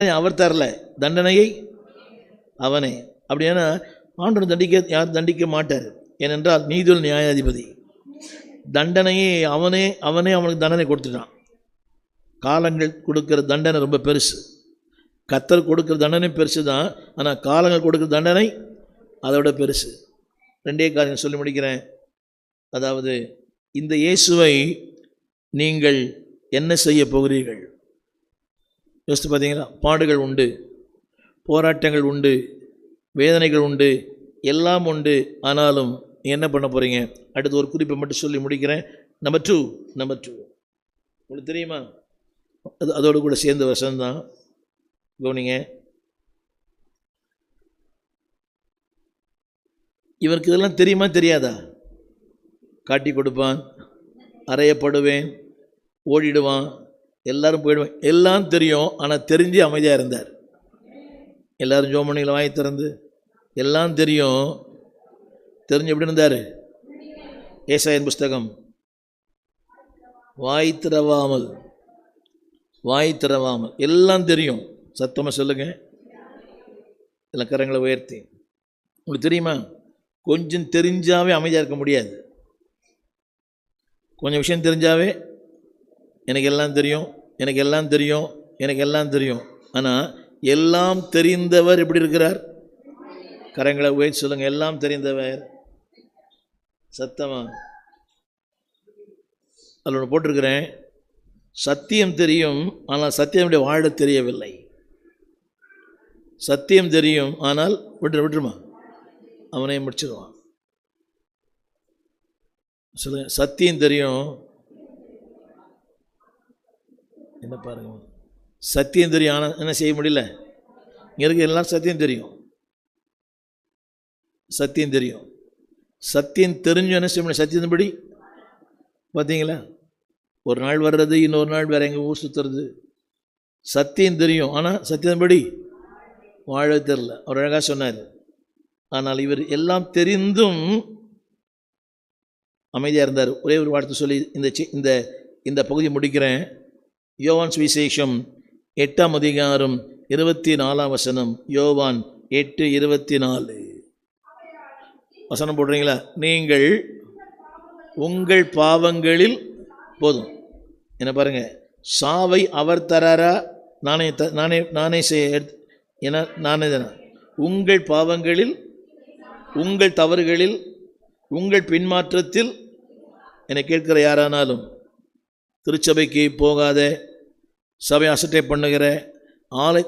அவர் தரல, தண்டனையை அவனே. அப்படின்னா ஆண்டவர் யார் தண்டிக்க மாட்டார். ஏனென்றால் நீதியுள்ள நியாயாதிபதி. தண்டனையை அவனே அவனுக்கு தண்டனை கொடுத்துட்டான். காலங்கள் கொடுக்குற தண்டனை ரொம்ப பெருசு. கர்த்தர் கொடுக்குற தண்டனை பெருசு தான், ஆனால் காலங்கள் கொடுக்குற தண்டனை அதோட பெருசு. ரெண்டே காரியம் சொல்லி முடிக்கிறேன். அதாவது இந்த இயேசுவை நீங்கள் என்ன செய்ய போகிறீர்கள் யோசித்து பார்த்தீங்களா? பாடுகள் உண்டு, போராட்டங்கள் உண்டு, வேதனைகள் உண்டு, எல்லாம் உண்டு. ஆனாலும் என்ன பண்ண போகிறீங்க? அடுத்து ஒரு குறிப்பை மட்டும் சொல்லி முடிக்கிறேன். நம்பர் டூ உங்களுக்கு தெரியுமா? அதோடு கூட சேர்ந்த வசனம்தான், கவனிங்க. இவருக்கு இதெல்லாம் தெரியுமா தெரியாதா? காட்டி கொடுப்பான், அறையப்படுவேன், ஓடிடுவான், எல்லாரும் போயிடுவேன், எல்லாம் தெரியும். ஆனால் தெரிஞ்சு அமைதியாக இருந்தார். எல்லாரும் ஜோமணியில் வாய் திறந்து எல்லாம் தெரியும், தெரிஞ்சு எப்படி இருந்தார்? ஏசாயன் புஸ்தகம், வாய் திறவாமல் எல்லாம் தெரியும். சத்தமாக சொல்லுங்க, இதில் கரங்களை உயர்த்தி. உங்களுக்கு தெரியுமா? கொஞ்சம் தெரிஞ்சாவே அமைதியாக இருக்க முடியாது. கொஞ்சம் விஷயம் தெரிஞ்சாவே எனக்கு எல்லாம் தெரியும். ஆனால் எல்லாம் தெரிந்தவர் எப்படி இருக்கிறார்? கரங்களை உயர்த்தி சொல்லுங்க, எல்லாம் தெரிந்தவர். சத்தமா அதில் ஒன்று போட்டிருக்கிறேன். சத்தியம் தெரியும், ஆனால் சத்தியம் எப்படி வாழ தெரியவில்லை. சத்தியம் தெரியும், ஆனால் விட்டுருமா, அவனையும் முடிச்சிடுவான். சொல்லுங்க, சத்தியம் தெரியும், என்ன பாருங்க, சத்தியம் தெரியும், ஆனால் என்ன செய்ய முடியல. இங்கே இருக்க எல்லாரும் சத்தியம் தெரியும். சத்தியம் தெரிஞ்சு என்ன செய்ய முடியும்? சத்தியத்தின்படி பார்த்தீங்களா? ஒரு நாள் வர்றது, இன்னொரு நாள் வேற எங்கள் ஊர் சுற்றுறது. சத்தியம் தெரியும், ஆனால் சத்தியத்தின்படி வாழ தெரியல. அவர் அழகாக சொன்னார். ஆனால் இவர் எல்லாம் தெரிந்தும் அமைதியாக இருந்தார். ஒரே ஒரு வார்த்தை சொல்லி இந்த இந்த பகுதியை முடிக்கிறேன். யோவான் சுவிசேஷம் 8ஆம் அதிகாரம் 24ஆம் வசனம். யோவான் 8:24 வசனம் போடுறீங்களா? நீங்கள் உங்கள் பாவங்களில் போதும் என்ன பாருங்க, சாவை அவர் தராரா? நானே உங்கள் பாவங்களில், உங்கள் தவறுகளில், உங்கள் பின்மாற்றத்தில் என்னை கேட்கிற யாரானாலும், திருச்சபைக்கு போகாத, சபை அசட்டை பண்ணுகிற, ஆலை